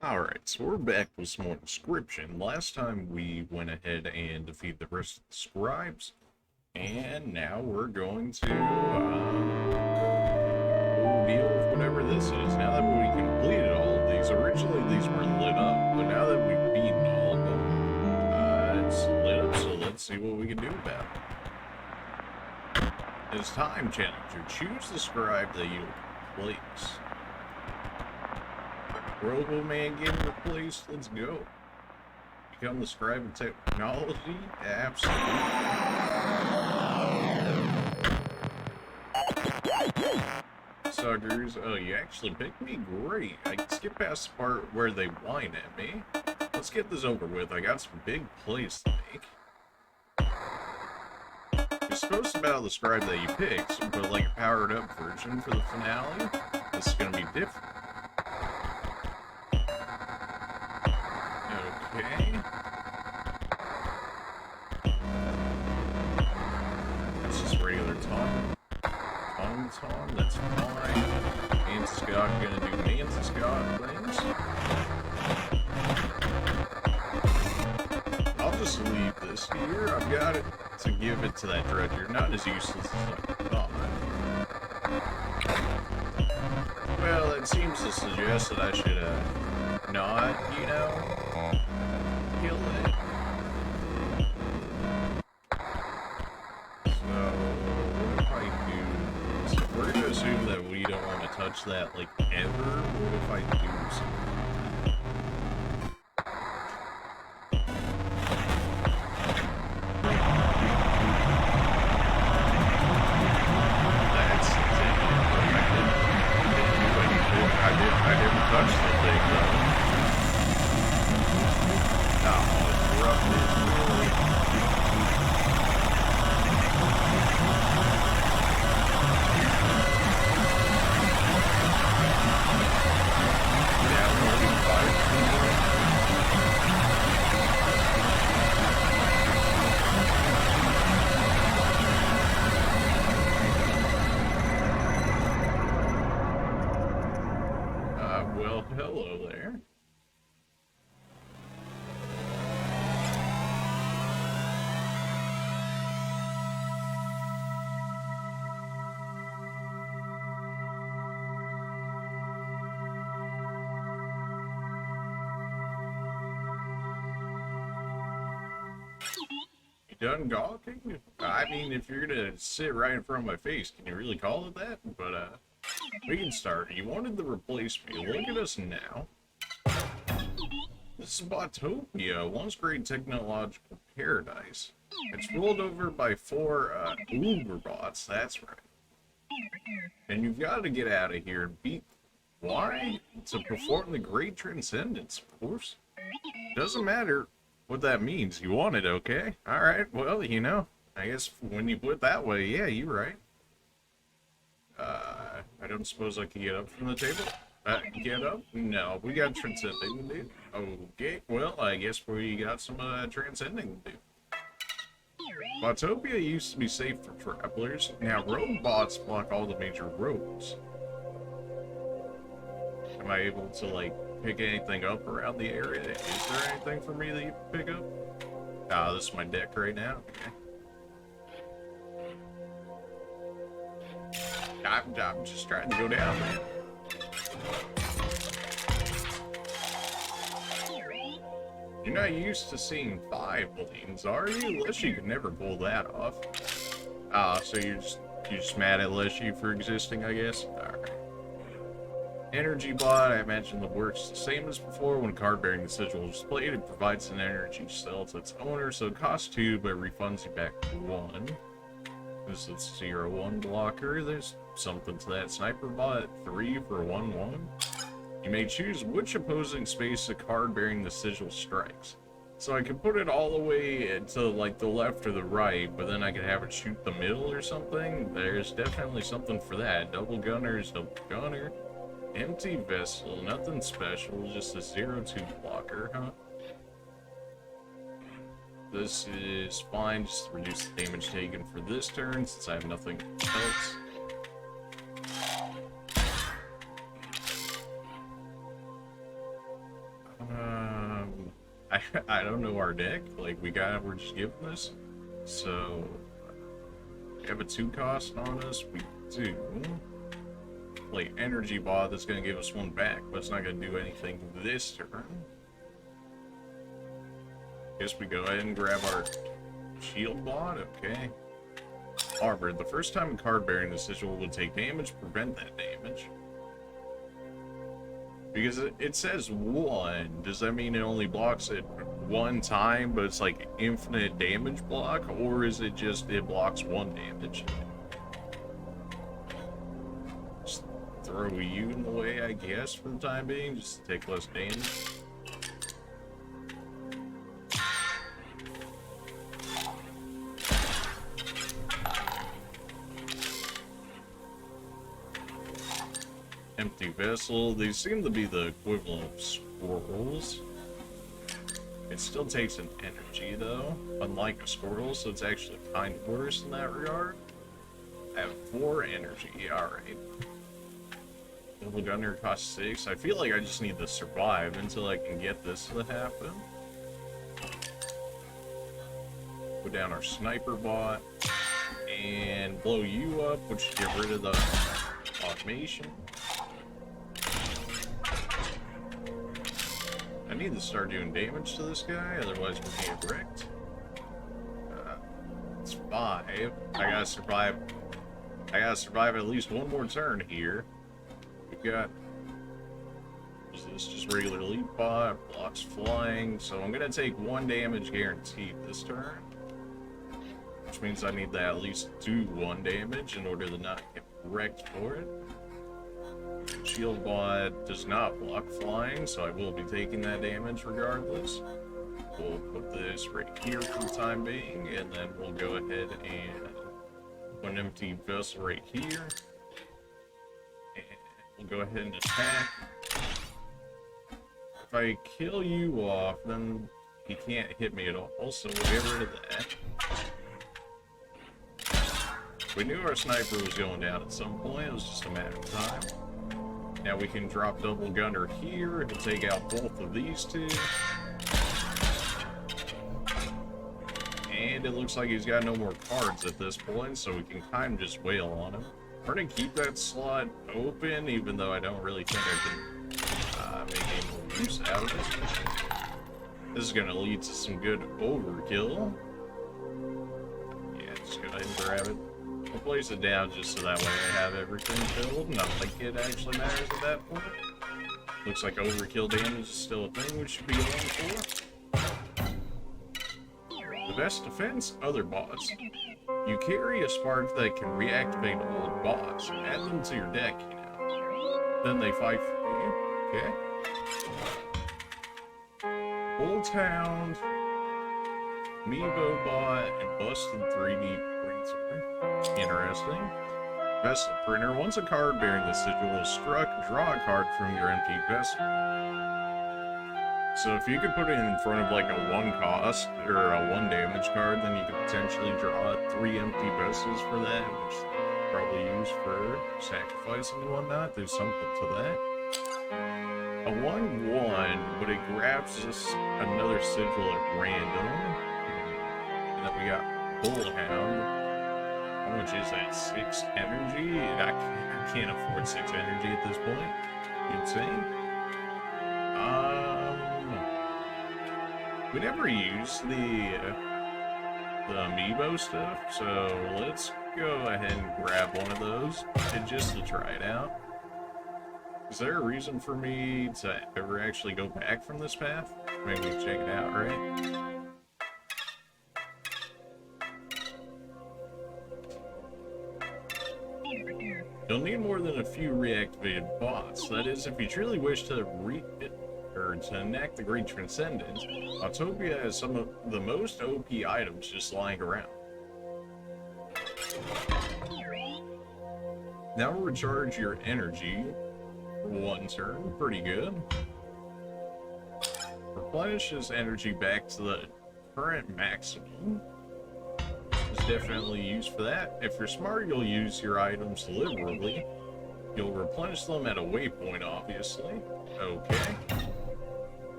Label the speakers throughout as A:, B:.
A: Alright, so we're back with some more Inscryption. Last time we went ahead and defeated the rest of the scribes, and now we're going to deal with whatever this is. Now that we completed all of these, originally these were lit up, but now that we've beaten all of them, it's lit up, so let's see what we can do about it. It's time, Challenger. Choose the scribe that you place. Robo Man getting replaced. Let's go. Become the scribe of technology? Absolutely. Suckers. Oh, you actually picked me? Great. I can skip past the part where they whine at me. Let's get this over with. I got some big plays to make. You're supposed to battle the scribe that you picked, but like a powered up version for the finale. This is going to be different. Okay. That's just regular Tom. Tom, that's fine. And Scott gonna do Nancy Scott things. I'll just leave this here. I've got it to give it to that dredger. Not as useless as I thought. Well, it seems to suggest that I should, not, you know, kill it. So, what if I do? So we're gonna assume that we don't want to touch that, like, ever. What if I do something? That's it. I didn't touch the thing, though. Oh, it's rough. Well, hello there. You done gawking? I mean, if you're gonna sit right in front of my face, can you really call it that? But, we can start. You wanted to replace me. Look at us now. This is Botopia, once great technological paradise. It's ruled over by 4, Uber bots, that's right. And you've got to get out of here and beat... Why? To perform the great transcendence, of course. Doesn't matter what that means. You want it, okay? Alright, well, you know, I guess when you put it that way, yeah, you're right. I don't suppose I can get up from the table? Get up? No, we got transcending to do. Okay, well, I guess we got some, transcending to do. Botopia used to be safe for travelers. Now, robots block all the major roads. Am I able to, like, pick anything up around the area? Is there anything for me that you can pick up? Ah, this is my deck right now. Okay. I'm just trying to go down, man. You're not used to seeing 5 lanes, are you? Leshy could never pull that off. Ah, so you're just mad at Leshy for existing, I guess? Alright. Energy bot, I imagine that works the same as before. When card bearing the sigil is played, it provides an energy cell to its owner, so it costs 2, but refunds you back 1. This is 0-1 blocker. There's something to that. Sniper bot 3 for 1-1. You may choose which opposing space a card bearing the sigil strikes. So I could put it all the way to like the left or the right, but then I could have it shoot the middle or something. There's definitely something for that. Double gunner is double gunner. Empty vessel, nothing special, just a 0-2 blocker, huh? This is fine, just reduce the damage taken for this turn since I have nothing else. I don't know our deck. Like, we're just given this. So, we have a 2 cost on us. We do. Like, energy bot that's going to give us 1 back, but it's not going to do anything this turn. Guess we go ahead and grab our shield bot. Okay. Armor. The first time a card bearing the sigil would take damage, prevent that damage. Because it says 1. Does that mean it only blocks it 1 time, but it's like infinite damage block? Or is it just it blocks 1 damage? Just throw you in the way, I guess, for the time being, just to take less damage. Empty vessel. They seem to be the equivalent of squirrels. It still takes an energy though, unlike a squirrel, so it's actually kind of worse in that regard. I have 4 energy. Alright. Double gunner costs 6. I feel like I just need to survive until I can get this to happen. Put down our sniper bot and blow you up, which should get rid of the automation. I need to start doing damage to this guy, otherwise we're getting wrecked. It's 5. I gotta survive at least 1 more turn here. We got... Is this just regular lead bot? Blocks flying. So I'm gonna take 1 damage guaranteed this turn. Which means I need to at least do 1 damage in order to not get wrecked for it. Shield bot does not block flying, so I will be taking that damage regardless. We'll put this right here for the time being, and then we'll go ahead and put an empty vessel right here. And we'll go ahead and attack. If I kill you off, then he can't hit me at all, so we'll get rid of that. We knew our sniper was going down at some point, it was just a matter of time. Now we can drop double gunner here to take out both of these 2. And it looks like he's got no more cards at this point, so we can kind of just wail on him. We're going to keep that slot open, even though I don't really think I can make any more use out of it. This is going to lead to some good overkill. Yeah, just go ahead and grab it. I'll place it down just so that way I have everything filled. Not like it actually matters at that point. Looks like overkill damage is still a thing we should be going for. The best defense, other bots. You carry a spark that can reactivate old bots. Add them to your deck, you know. Then they fight for you. Okay. Bolt Hound, Meebo bot, and Busted 3D Printer. Interesting. Vessel printer. Once a card bearing the sigil is struck, draw a card from your empty vessel. So if you could put it in front of like a 1 cost or a 1 damage card, then you could potentially draw 3 empty vessels for that, which probably use for sacrificing and whatnot. There's something to that. A 1/1, but it grabs us another sigil at random. And then we got Bullhound. How much is that? 6 energy? I can't afford 6 energy at this point. Insane. We never used the amiibo stuff, so let's go ahead and grab one of those just to try it out. Is there a reason for me to ever actually go back from this path? Maybe check it out, right? You'll need more than a few reactivated bots. That is, if you truly wish to to enact the Great Transcendence, Botopia has some of the most OP items just lying around. Now recharge your energy for 1 turn. Pretty good. Replenishes energy back to the current maximum. Is definitely used for that. If you're smart, you'll use your items liberally. You'll replenish them at a waypoint, obviously. Okay.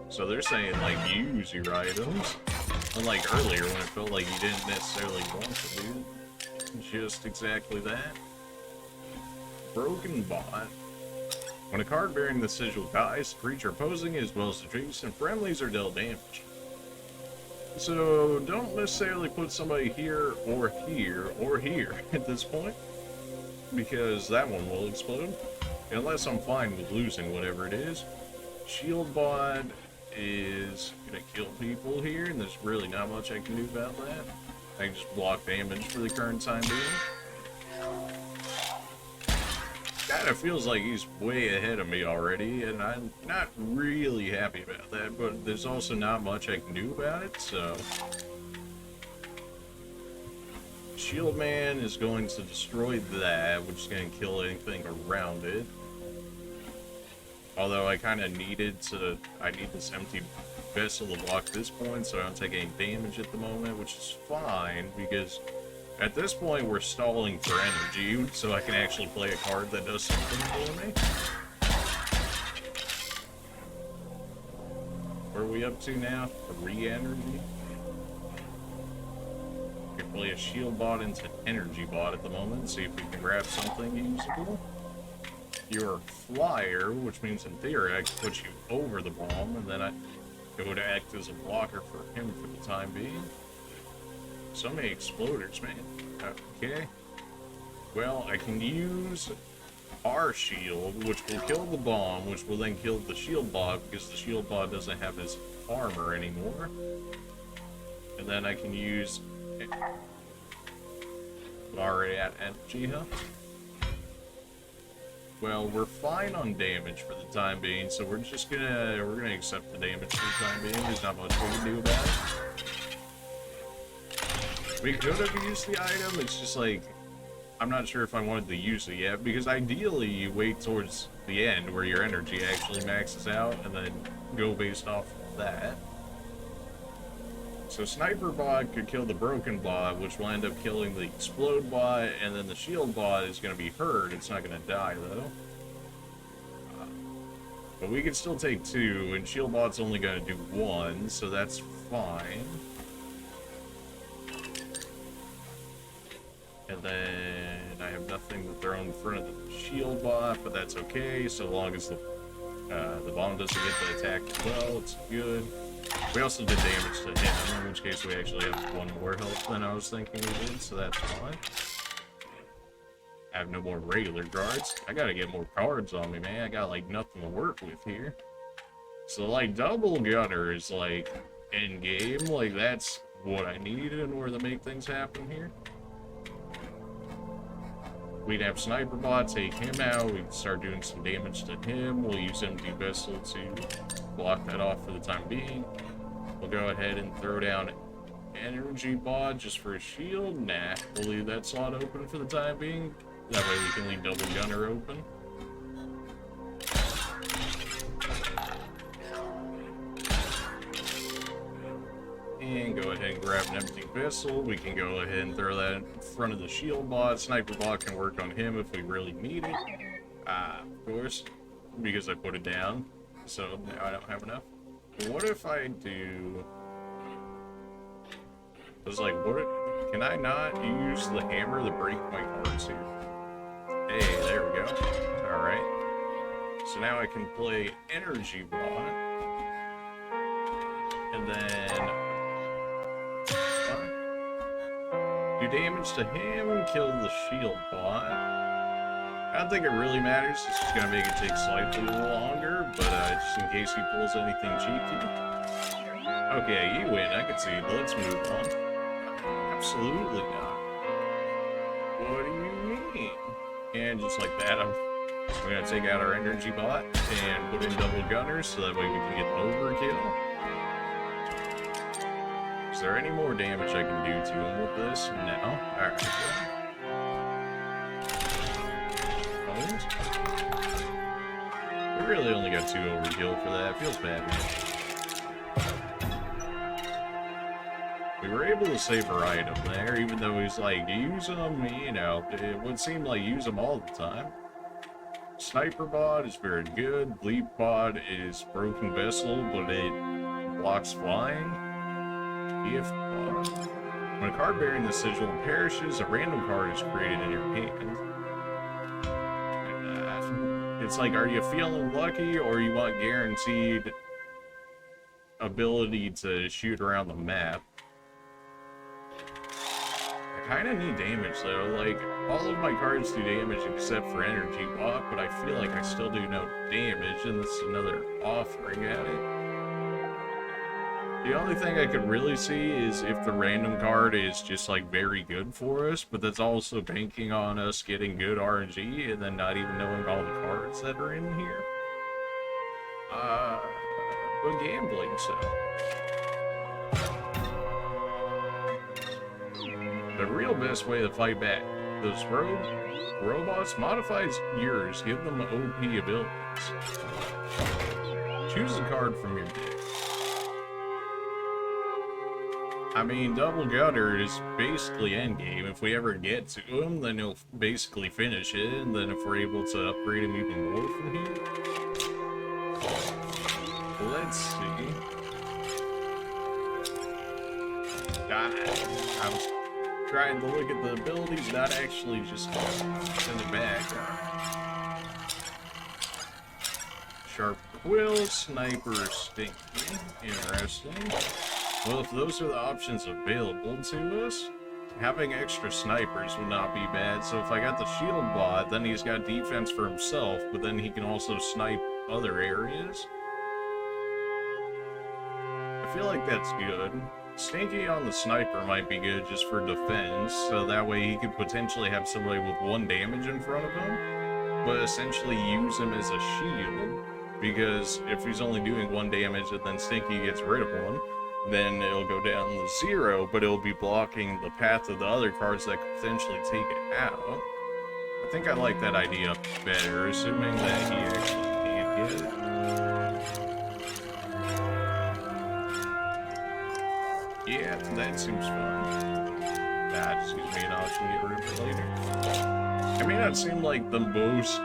A: So they're saying, like, use your items. Unlike earlier when it felt like you didn't necessarily want to do just exactly that. Broken Bot. When a card bearing the sigil dies, the creature opposing it as well as the adjacent friendlies are dealt damage. So don't necessarily put somebody here or here or here at this point, because that one will explode. Unless I'm fine with losing whatever it is. Shield Bot is gonna kill people here, and there's really not much I can do about that. I can just block damage for the current time being. Kinda feels like he's way ahead of me already, and I'm not really happy about that, but there's also not much I can do about it, so... Shield Man is going to destroy that, which is going to kill anything around it. Although I kind of needed to... I need this empty vessel to block this point, so I don't take any damage at the moment, which is fine, because... At this point, we're stalling for energy, so I can actually play a card that does something for me. What are we up to now? 3 energy? We can play a shield bot into energy bot at the moment, see if we can grab something usable. You're a flyer, which means in theory I can put you over the bomb, and then I go to act as a blocker for him for the time being. So many exploders, man. Okay. Well, I can use our shield, which will kill the bomb, which will then kill the shield bot, because the shield bot doesn't have his armor anymore. And then I can use... I'm already at energy, huh? Well, we're fine on damage for the time being, so we're gonna accept the damage for the time being. There's not much we can do about it. We could have used the item, it's just like, I'm not sure if I wanted to use it yet, because ideally you wait towards the end where your energy actually maxes out, and then go based off of that. So Sniper Bot could kill the Broken Bot, which will end up killing the Explode Bot, and then the Shield Bot is going to be hurt, it's not going to die though. But we can still take 2, and Shield Bot's only going to do 1, so that's fine. And then I have nothing to throw in front of the shield bot, but that's okay, so long as the bomb doesn't get the attack as well, it's good. We also did damage to him, in which case we actually have 1 more health than I was thinking we did, so that's fine. I have no more regular guards. I gotta get more cards on me, man. I got, like, nothing to work with here. So, like, double gunner is, like, in-game. Like, that's what I need in order to make things happen here. We'd have Sniper Bot take him out, we'd start doing some damage to him, we'll use Empty Vessel to block that off for the time being. We'll go ahead and throw down Energy Bot just for a shield. Nah, we'll leave that slot open for the time being. That way we can leave Double Gunner open. And go ahead and grab an Empty Vessel. We can go ahead and throw that in front of the shield bot. Sniper Bot can work on him if we really need it. Of course, because I put it down. So now I don't have enough. What if I do... Can I not use the hammer to break my cards here? Hey, there we go. Alright. So now I can play Energy Bot. And then... do damage to him, kill the shield bot. I don't think it really matters, it's just gonna make it take slightly longer, but just in case he pulls anything cheeky. Okay, you win, I can see, but let's move on. Absolutely not. What do you mean? And just like that, I'm gonna take out our energy bot and put in double gunners so that way we can get overkill. Is there any more damage I can do to him with this? No. Alright. We really only got 2 overkill for that. Feels bad, man. We were able to save our item there, even though he's like, use them, you know, it would seem like use them all the time. Sniper Bot is very good. Leap Bot is Broken Vessel, but it blocks flying. Gift Bot. When a card bearing the sigil perishes, a random card is created in your hand. It's like, are you feeling lucky, or you want guaranteed ability to shoot around the map? I kind of need damage though. Like, all of my cards do damage except for Energy Bot, but I feel like I still do no damage, and this is another offering at it. The only thing I could really see is if the random card is just like very good for us, but that's also banking on us getting good RNG and then not even knowing all the cards that are in here. But gambling, so. The real best way to fight back those robots modifies yours, give them OP abilities. Choose a card from your deck. I mean, Double Gutter is basically endgame. If we ever get to him, then he'll basically finish it, and then if we're able to upgrade him even more from here. Let's see. I was trying to look at the abilities, not actually just send it back. Sharp Quill, Sniper, Stinky. Interesting. Well, if those are the options available to us, having extra snipers would not be bad. So if I got the shield bot, then he's got defense for himself, but then he can also snipe other areas. I feel like that's good. Stinky on the sniper might be good just for defense, so that way he could potentially have somebody with 1 damage in front of him, but essentially use him as a shield, because if he's only doing 1 damage and then Stinky gets rid of 1, then it'll go down to 0, but it'll be blocking the path of the other cards that could potentially take it out. I think I like that idea better, assuming that he actually can't get it. Yeah, that seems fun. That just gives me an option to get rid of it later. It may not seem like the most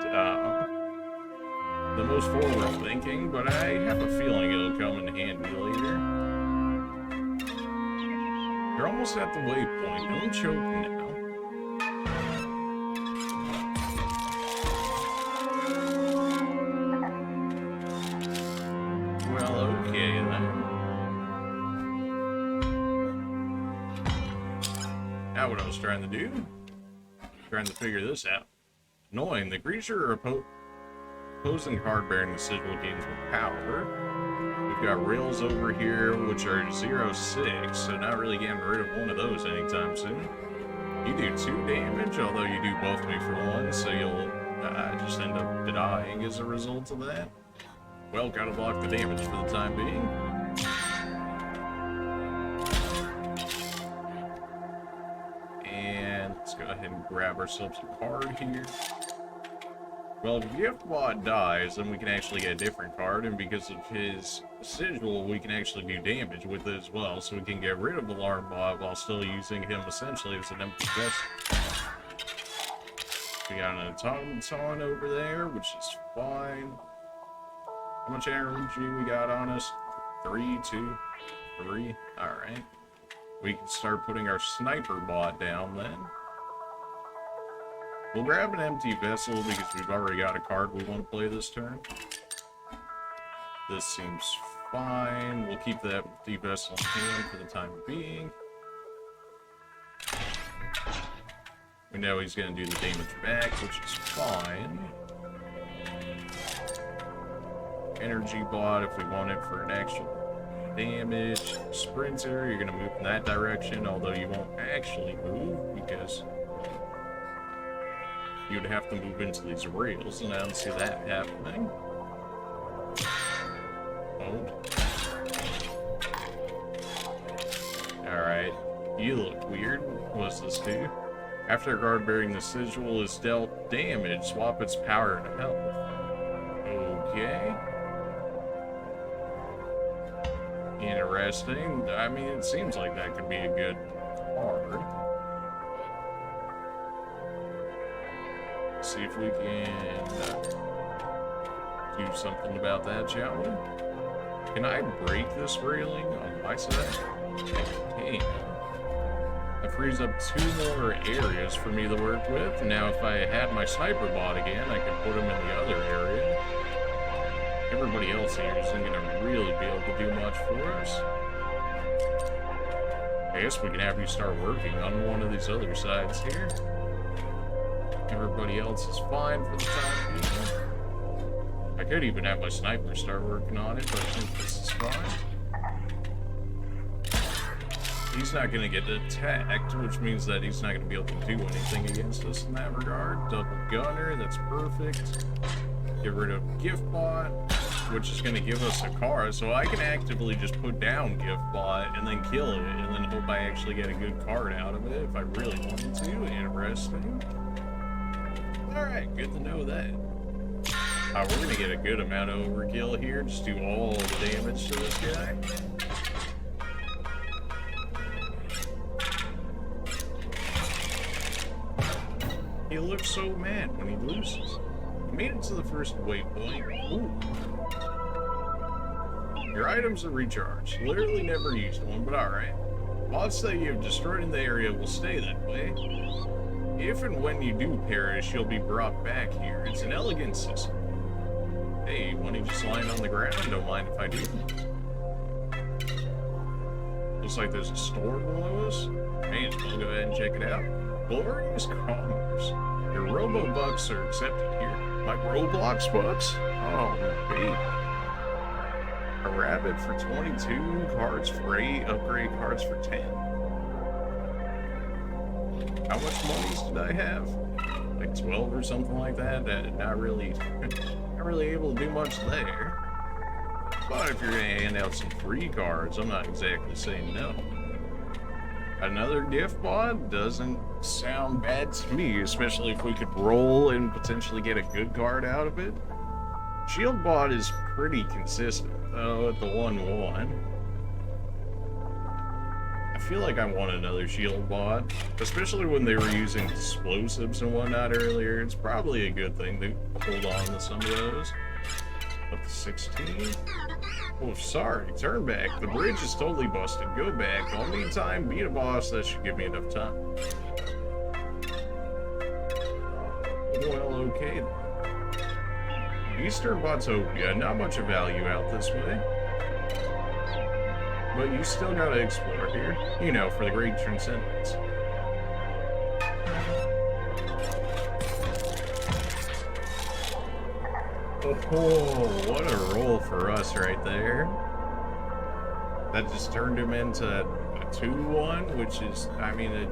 A: forward thinking, but I have a feeling it'll come in handy later. You're almost at the waypoint. Don't choke now. Well, okay then. Now what I was trying to do? Trying to figure this out. Annoying. The creature or opposing card bearing the sigil gains with power. We've got rails over here, which are 0-6, so not really getting rid of one of those anytime soon. You do 2 damage, although you do buff me for 1, so you'll just end up dying as a result of that. Well, gotta block the damage for the time being. And let's go ahead and grab ourselves a card here. Well, if Gift Bot dies, then we can actually get a different card, and because of his sigil, we can actually do damage with it as well, so we can get rid of Alarm Bot while still using him essentially as an empty vessel. We got an automaton over there, which is fine. How much energy we got on us? 3, 2, 3. Alright. We can start putting our Sniper Bot down then. We'll grab an empty vessel because we've already got a card we want to play this turn. This seems fine. We'll keep that empty vessel in hand for the time being. We know he's going to do the damage back, which is fine. Energy Bot if we want it for an actual damage. Sprinter, you're going to move in that direction, although you won't actually move because you'd have to move into these rails, and I don't see that happening. Hold. Alright. You look weird. What's this do? After a card bearing the sigil is dealt damage, swap its power to health. Okay. Interesting. I mean, it seems like that could be a good card. See if we can do something about that, shall we? Can I break this railing on my side? I can. That frees up 2 more areas for me to work with. Now, if I had my sniper bot again, I could put him in the other area. Everybody else here isn't going to really be able to do much for us. I guess we can have you start working on one of these other sides here. Everybody else is fine for the time being. I could even have my sniper start working on it, but I think this is fine. He's not going to get attacked, which means that he's not going to be able to do anything against us in that regard. Double gunner, that's perfect. Get rid of gift bot, which is going to give us a car, so I can actively just put down gift bot and then kill it, and then hope I actually get a good card out of it if I really wanted to. Interesting. Alright, good to know that. We're going to get a good amount of overkill here, just do all the damage to this guy. He looks so mad when he loses. Made it to the first waypoint. Ooh. Your items are recharged. Literally never used one, but alright. Bots that you have destroyed in the area will stay that way. If and when you do perish, you'll be brought back here. It's an elegant system. Hey, when he's just lying on the ground, don't mind if I do. Looks like there's a store below us. May as well go ahead and check it out. Glorious commerce. Your Robo-Bucks are accepted here. My Roblox bucks? Oh, baby. A rabbit for 22, cards for 8, upgrade cards for 10. How much monies did I have? Like 12 or something like that? Not really able to do much there. But if you're gonna hand out some free cards, I'm not exactly saying no. Another gift bot doesn't sound bad to me, especially if we could roll and potentially get a good card out of it. Shield bot is pretty consistent, though, at the 1-1. I feel like I want another shield bot, especially when they were using explosives and whatnot earlier. It's probably a good thing to hold on to some of those. Up to 16. Oh, sorry, turn back. The bridge is totally busted. Go back. I'll need time. Beat a boss. That should give me enough time. Well, okay then. Eastern Botopia, not much of value out this way. But you still gotta explore here. You know, for the great transcendence. Oh, what a roll for us right there. That just turned him into a 2-1, which is, I mean, it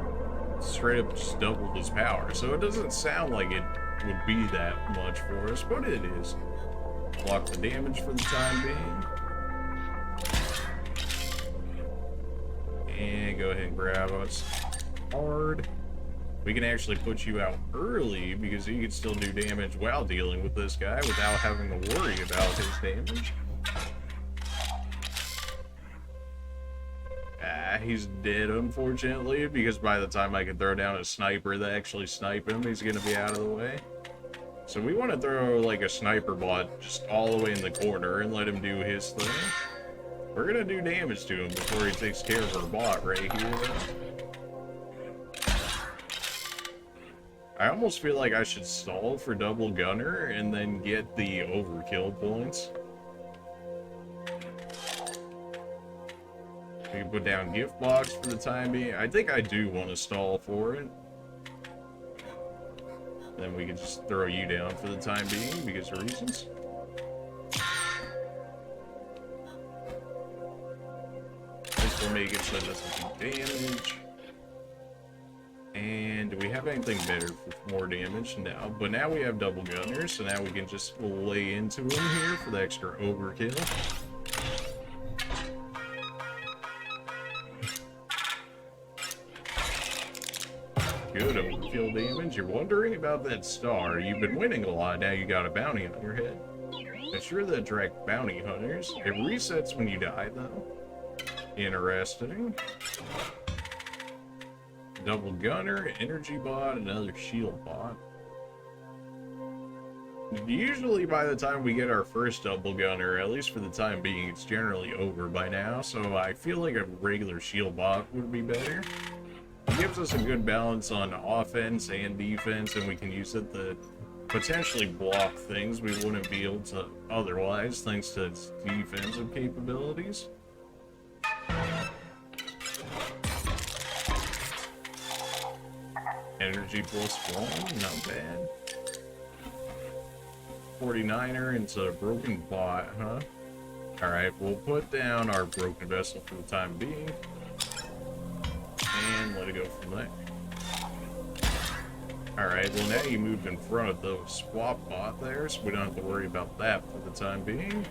A: straight up just doubled his power. So it doesn't sound like it would be that much for us, but it is. Block the damage for the time being. And go ahead and grab us hard. We can actually put you out early because you can still do damage while dealing with this guy without having to worry about his damage. He's dead, unfortunately, because by the time I can throw down a sniper that actually snipe him, he's going to be out of the way. So we want to throw like a sniper bot just all the way in the corner and let him do his thing. We're going to do damage to him before he takes care of our bot right here, though. I almost feel like I should stall for double gunner and then get the overkill points. We can put down gift box for the time being. I think I do want to stall for it. Then we can just throw you down for the time being because of reasons. This will make it so it doesn't do damage. And do we have anything better for more damage? No, but now we have double gunners, so now we can just lay into him here for the extra overkill. Good overkill damage. You're wondering about that star. You've been winning a lot, now you got a bounty on your head. Assure the direct bounty hunters. It resets when you die, though. Interesting. Double gunner, energy bot, another shield bot. Usually by the time we get our first double gunner, at least for the time being, it's generally over by now, so I feel like a regular shield bot would be better. It gives us a good balance on offense and defense, and we can use it to potentially block things we wouldn't be able to otherwise, thanks to its defensive capabilities. Energy +1, not bad. 49er into a broken bot, huh? Alright, we'll put down our broken vessel for the time being. And let it go from there. Alright, well now you moved in front of the swap bot there, so we don't have to worry about that for the time being.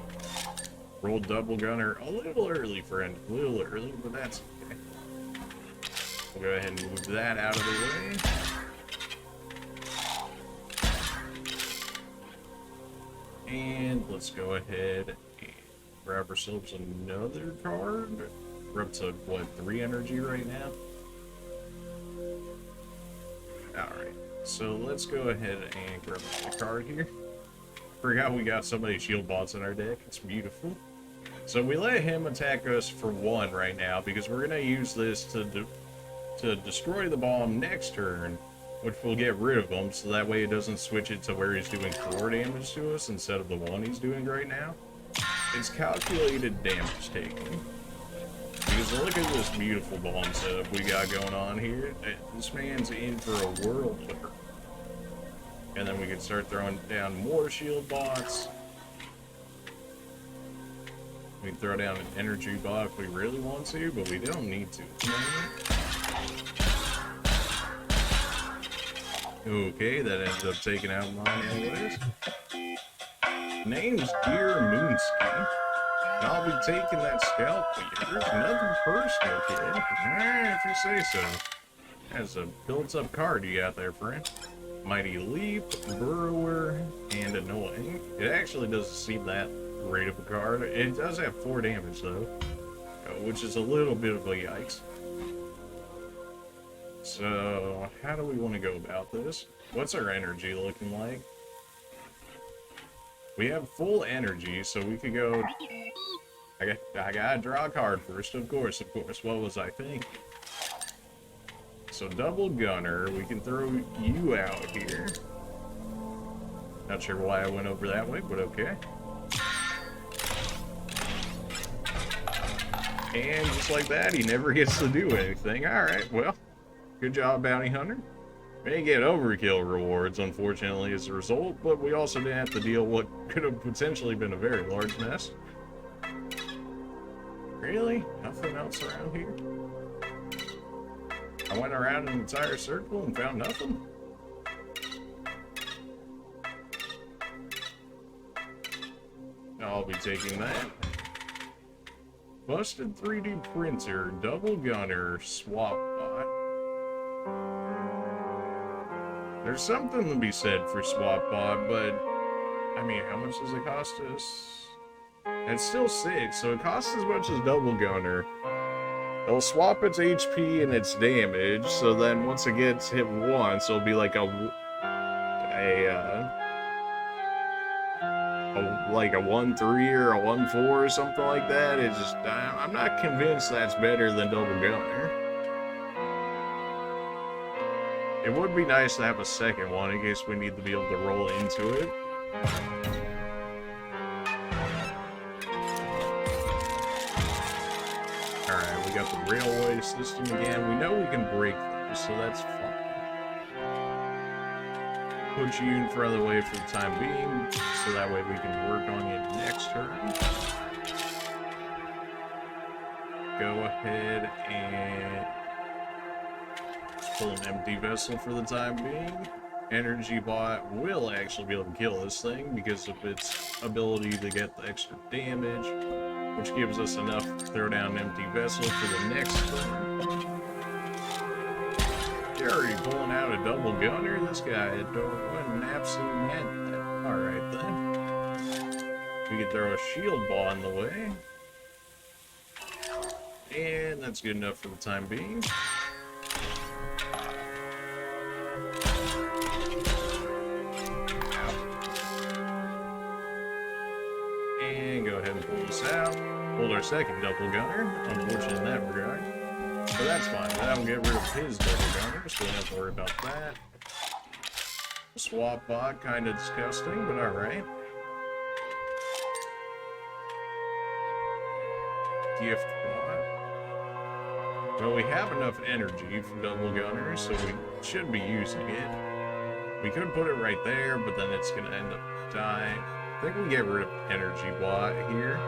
A: Roll double gunner a little early, friend. A little early, but that's okay. We'll go ahead and move that out of the way. And let's go ahead and grab ourselves another card. We're up to, what, 3 energy right now? Alright, so let's go ahead and grab the card here. Forgot we got so many shield bots in our deck. It's beautiful. So we let him attack us for 1 right now, because we're going to use this to destroy the bomb next turn, which will get rid of him, so that way it doesn't switch it to where he's doing 4 damage to us instead of the 1 he's doing right now. It's calculated damage taken. Because look at this beautiful bomb setup we got going on here. This man's in for a world of hurt. And then we can start throwing down more shield bots. We can throw down an energy bot if we really want to, but we don't need to. Okay, that ends up taking out mine anyways. Name's Dear Moonski. I'll be taking that scalp leader. Nothing personal, kid. If you say so. That's a built-up card you got there, friend. Mighty Leap, Burrower, and Annoying. It actually doesn't seem that great of a card. It does have 4 damage, though, which is a little bit of a yikes. So, how do we want to go about this? What's our energy looking like? We have full energy, so we could go... I gotta draw a card first, of course. What was I thinking? So, double gunner, we can throw you out here. Not sure why I went over that way, but okay. And just like that, he never gets to do anything. Alright, well, good job, Bounty Hunter. May get overkill rewards, unfortunately, as a result, but we also didn't have to deal what could have potentially been a very large mess. Really? Nothing else around here? I went around an entire circle and found nothing? I'll be taking that. Busted 3D printer, double gunner, swap bot. There's something to be said for swap bot, but I mean, how much does it cost us? It's still 6, so it costs as much as double gunner. It'll swap its HP and its damage, so then once it gets hit once, it'll be like like a 1-3 or a 1-4 or something like that. It's just, I'm not convinced that's better than double gunner. It would be nice to have a second one in case we need to be able to roll into it. Alright, we got the railway system again. We know we can break those, so that's fine. Put you in front of the way for the time being, so that way we can work on it next turn. Go ahead and pull an empty vessel for the time being. Energy bot will actually be able to kill this thing because of its ability to get the extra damage, which gives us enough to throw down an empty vessel for the next turn. You're already pulling out a double gunner. This guy what an absolute man. Alright then. We can throw a shield ball in the way. And that's good enough for the time being. And go ahead and pull this out. Hold our second double gunner. Unfortunate in that regard. But that's fine. That'll get rid of his double gunner, so we don't have to worry about that. Swap bot, kind of disgusting, but alright. Gift bot. Well, we have enough energy for double gunners, so we should be using it. We could put it right there, but then it's going to end up dying. I think we get rid of energy bot here,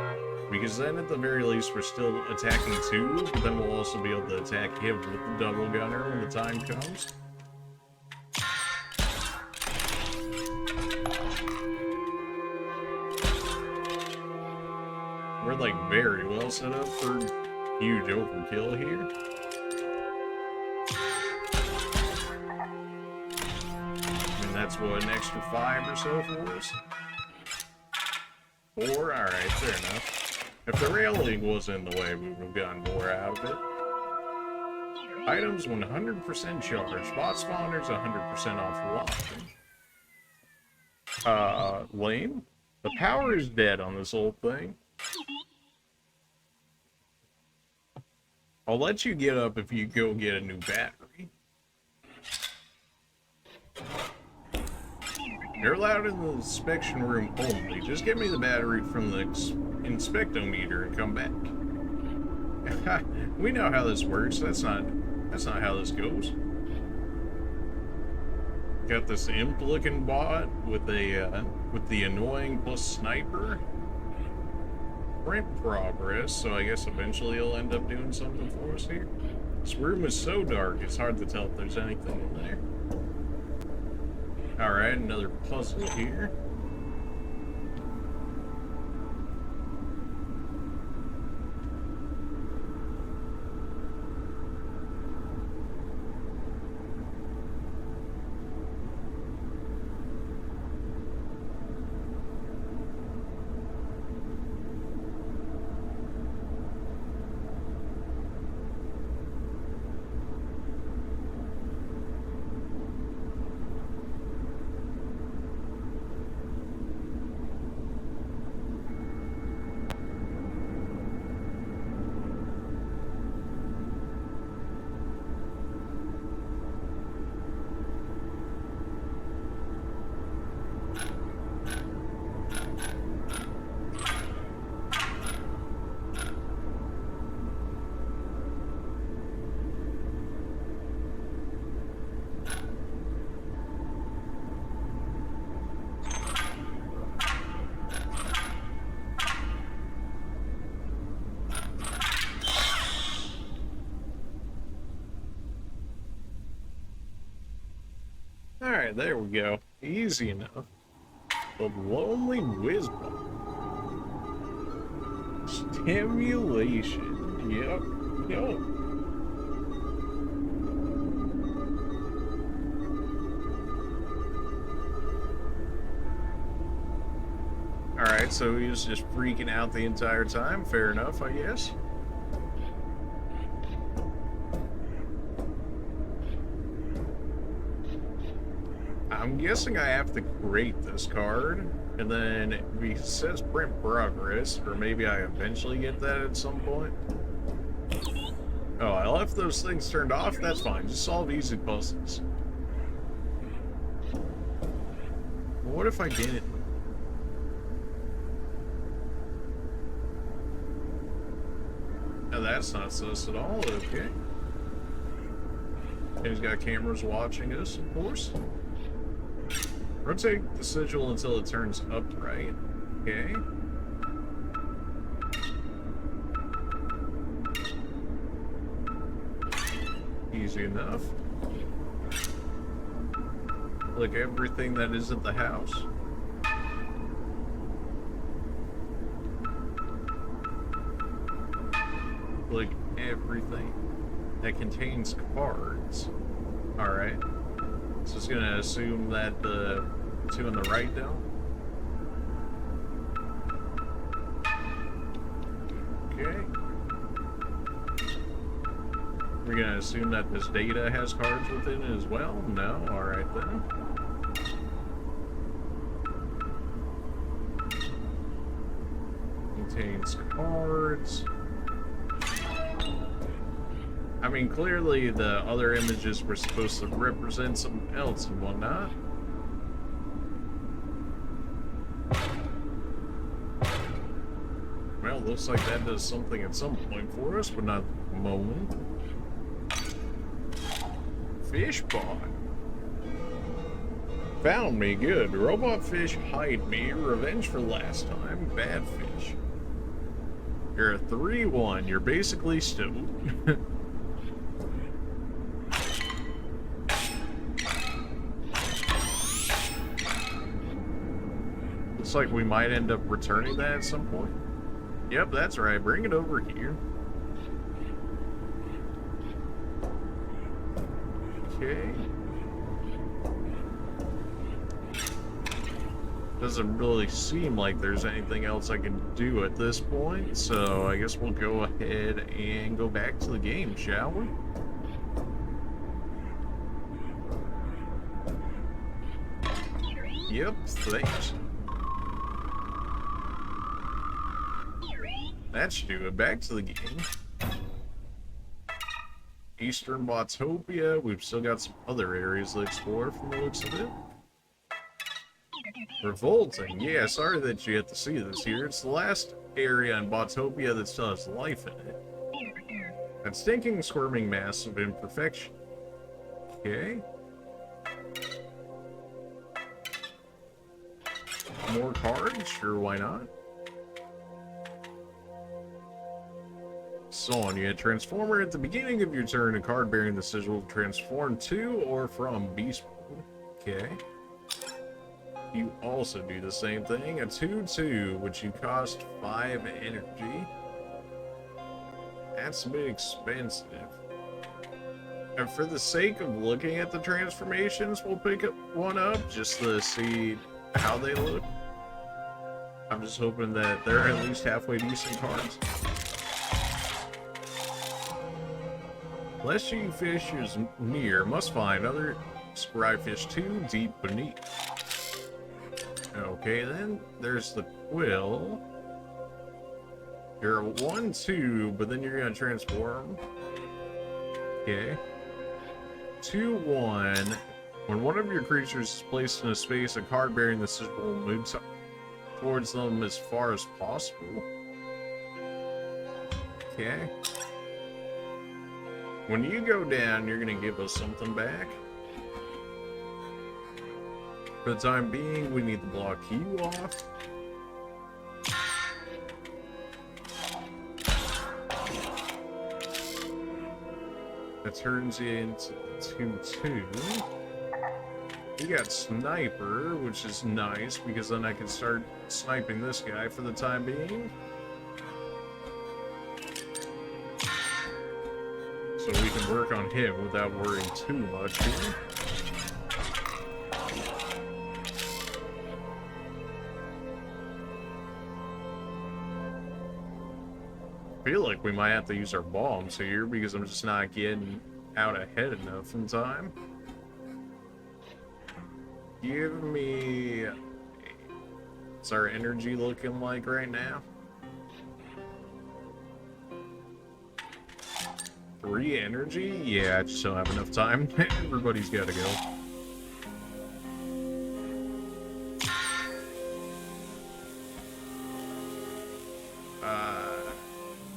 A: because then at the very least we're still attacking 2, but then we'll also be able to attack him with the double gunner when the time comes. We're like very well set up for huge overkill here. And that's what, an extra 5 or so for us? 4? Alright, fair enough. If the railing wasn't in the way, we would have gotten more out of it. Items 100% charged. Bot spawners 100% offline. Lame? The power is dead on this old thing. I'll let you get up if you go get a new battery. You're allowed in the inspection room only. Just get me the battery from the inspectometer and come back. We know how this works. That's not how this goes. Got this imp-looking bot with the annoying plus sniper. Print progress, so I guess eventually he'll end up doing something for us here. This room is so dark, it's hard to tell if there's anything in there. Alright, another puzzle here. Alright, there we go. Easy enough. The Lonely Whizbot. Stimulation. Yep. Alright, so he was just freaking out the entire time. Fair enough, I guess. I'm guessing I have to create this card, and then it says print progress, or maybe I eventually get that at some point. Oh, I left those things turned off? That's fine. Just solve easy puzzles. Well, what if I didn't? Now that's not sus at all, okay. And he's got cameras watching us, of course. Rotate the sigil until it turns upright. Okay. Easy enough. Like everything that is at the house. Like everything that contains cards. Alright. So it's gonna assume that the two on the right don't. Okay. We're gonna assume that this data has cards within it as well? No? Alright then. Contains cards. I mean, clearly the other images were supposed to represent something else and whatnot. Well, looks like that does something at some point for us, but not at the moment. Fish bot. Found me, good. Robot fish hide me. Revenge for last time. Bad fish. You're a 3-1. You're basically stoned. Looks like we might end up returning that at some point. Yep, that's right. Bring it over here. Okay. Doesn't really seem like there's anything else I can do at this point, so I guess we'll go ahead and go back to the game, shall we? Yep, thanks. That should do it. Back to the game. Eastern Botopia. We've still got some other areas to explore from the looks of it. Revolting. Yeah, sorry that you have to see this here. It's the last area in Botopia that still has life in it. That stinking, squirming mass of imperfection. Okay. More cards? Sure, why not? So on, you had Transformer at the beginning of your turn. A card bearing the sigil will transform to or from Beast Mode. Okay. You also do the same thing. A 2/2, which you cost 5 energy. That's a bit expensive. And for the sake of looking at the transformations, we'll pick one up just to see how they look. I'm just hoping that they're at least halfway decent cards. Fleshy fish is near, must find other spry fish too deep beneath. Okay, then there's the quill. You're a 1/2, but then you're gonna transform. Okay. 2/1. When one of your creatures is placed in a space, a card bearing the sigil will move towards them as far as possible. Okay. When you go down, you're gonna give us something back. For the time being, we need to block you off. That turns you into 2/2. You got Sniper, which is nice, because then I can start sniping this guy for the time being. So we can work on him without worrying too much here. I feel like we might have to use our bombs here because I'm just not getting out ahead enough in time. Give me... What's our energy looking like right now? 3 energy? Yeah, I just don't have enough time. Everybody's gotta go.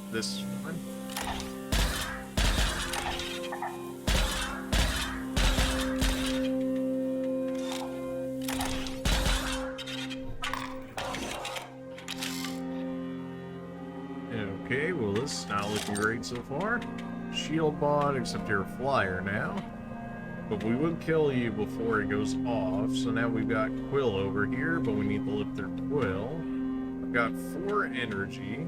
A: This one. Okay, well this is not looking great so far. Shield bot, except you're a flyer now. But we would kill you before it goes off, so now we've got Quill over here, but we need to lift their Quill. I've got 4 energy.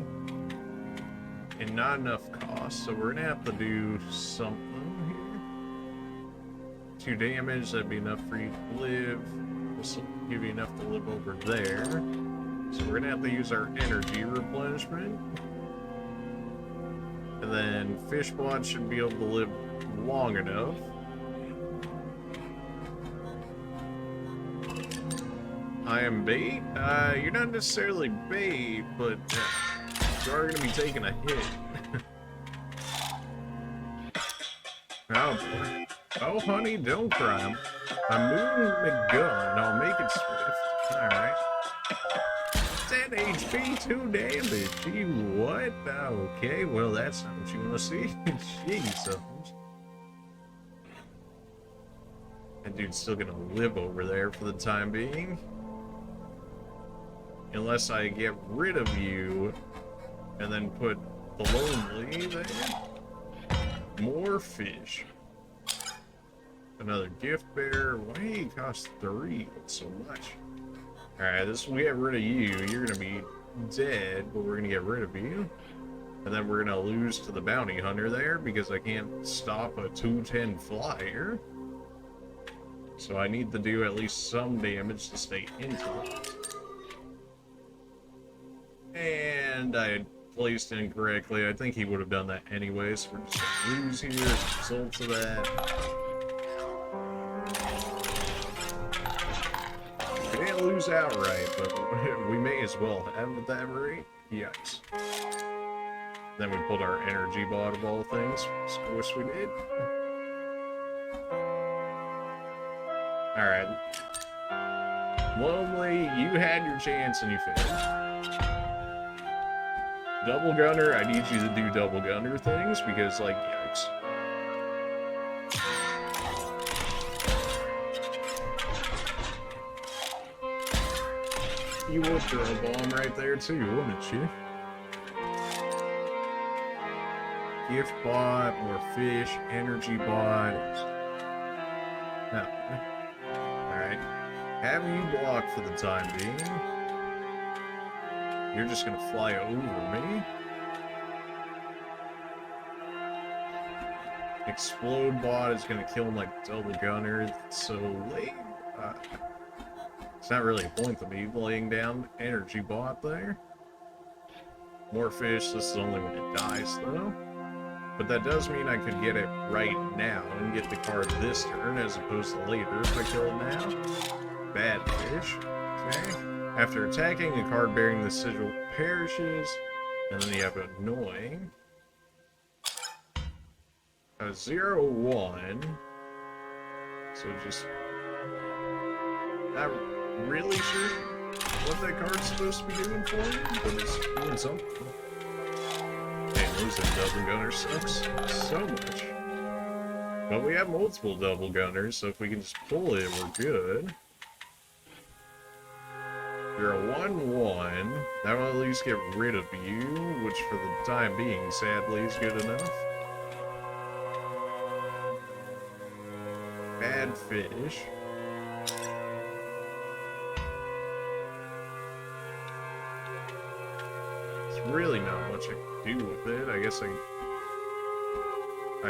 A: And not enough cost, so we're gonna have to do something here. 2 damage, that'd be enough for you to live. This will give you enough to live over there. So we're gonna have to use our energy replenishment. And then Fishbot should be able to live long enough. I am bait? You're not necessarily bait, but... You are gonna be taking a hit. Oh boy. Oh honey, don't cry. I'm moving the gun. I'll make it swift. Alright. 10 HP, 2 damage. Gee, what? Okay, well that's not what you want to see. Jeez. That dude's still gonna live over there for the time being. Unless I get rid of you and then put the lonely there. More fish. Another gift bearer. Why cost 3? What's so much? Alright, this we get rid of you. You're gonna be dead, but we're gonna get rid of you. And then we're gonna lose to the bounty hunter there because I can't stop a 210 flyer. So I need to do at least some damage to stay into it. And I placed incorrectly. I think he would have done that anyway, so we're just gonna lose here as a result of that. We didn't lose outright, but we may as well have at that rate. Yikes. Then we pulled our energy bot of all things. Of course we did. Alright. Lonely, you had your chance and you failed. Double gunner, I need you to do double gunner things because, like, yikes. You would throw a bomb right there too, wouldn't you? Gift bot, more fish, energy bot. No. Alright. Have you blocked for the time being. You're just gonna fly over me. Explode bot is gonna kill my double gunner. It's so late. It's not really a point to me laying down energy bot there. More fish. This is only when it dies though. But that does mean I could get it right now and get the card this turn as opposed to later if I kill it now. Bad fish. Okay. After attacking, a card bearing the sigil perishes. And then you have annoying. 0-1. So just not really sure what that card's supposed to be doing for me, but it's doing something. Losing double gunner sucks so much. But we have multiple double gunners, so if we can just pull it, we're good. You're a 1-1. That will at least get rid of you, which for the time being, sadly, is good enough. Bad fish. Really not much I can do with it. I guess I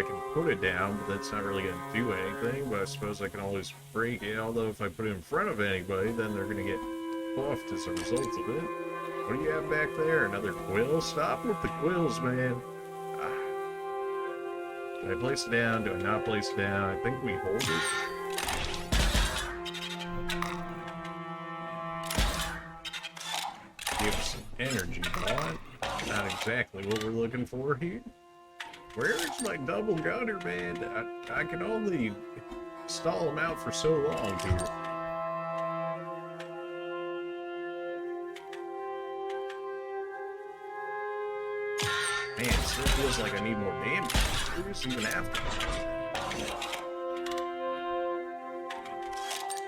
A: can put it down, but that's not really going to do anything. But I suppose I can always break it. Although if I put it in front of anybody, then they're going to get buffed as a result of it. What do you have back there? Another quill? Stop with the quills, man. Do I place it down? Do I not place it down? I think we hold it. Give us some energy bot. Not exactly what we're looking for here. Where's my double gunner, man? I can only stall him out for so long here. Man, it still feels like I need more damage, even after.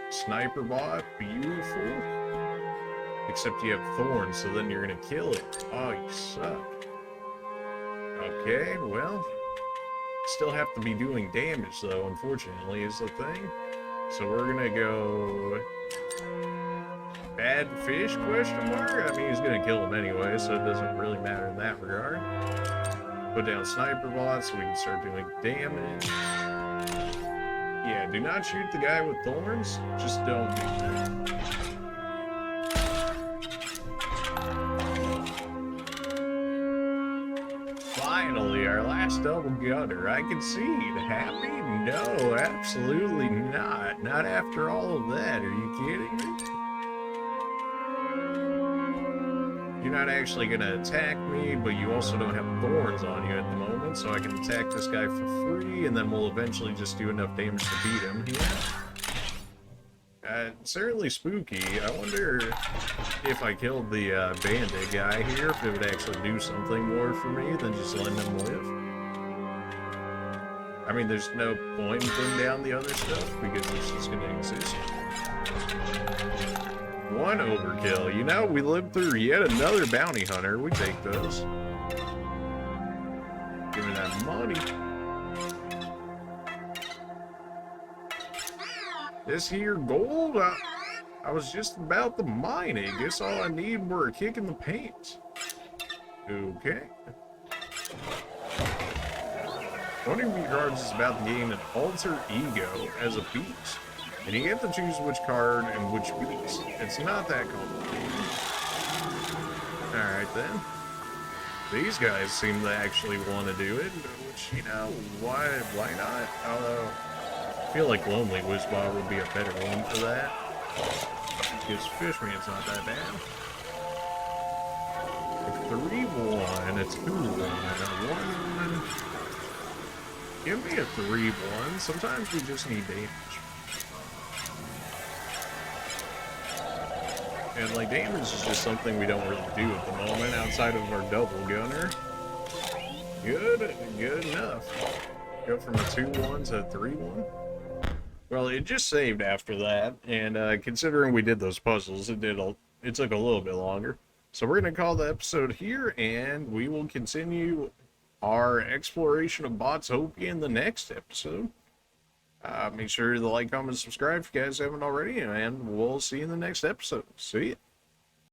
A: Sniper bot, beautiful. Except you have thorns, so then you're gonna kill it. Oh, you suck. Okay, well, still have to be doing damage though, unfortunately, is the thing. So we're gonna go bad fish, question mark? I mean, he's gonna kill him anyway, so it doesn't really matter in that regard. Put down sniper bots so we can start doing damage. Yeah, do not shoot the guy with thorns. Just don't do that. Finally, our last double gunner. I concede. Happy? No, absolutely not. Not after all of that. Are you kidding me? You you're not actually gonna attack me, but you also don't have thorns on you at the moment, so I can attack this guy for free, and then we'll eventually just do enough damage to beat him here. Certainly spooky. I wonder if I killed the bandit guy here, if it would actually do something more for me than just letting him live. I mean, there's no point in putting down the other stuff, because it's just gonna exist. One overkill. You know, we lived through yet another bounty hunter. We take those. Give me that money. This here gold, I was just about to mine it. Guess all I need were a kick in the pants. Okay. 20 cards is about to gain an alter ego as a beast. And you get to choose which card and which beast. It's not that complicated. Alright then. These guys seem to actually want to do it, which, you know, why not? Although, I feel like Lonely Wizbot would be a better one for that. Because Fishman's not that bad. A 3-1, a 2-1, a 1-1. Give me a 3-1. Sometimes we just need damage. And, like, damage is just something we don't really do at the moment outside of our double gunner. Good enough. Go from a 2-1 to a 3-1. Well, it just saved after that, and considering we did those puzzles, it took a little bit longer. So we're going to call the episode here, and we will continue our exploration of Botopia in the next episode. Make sure to like, comment, subscribe if you guys haven't already, and we'll see you in the next episode. See ya.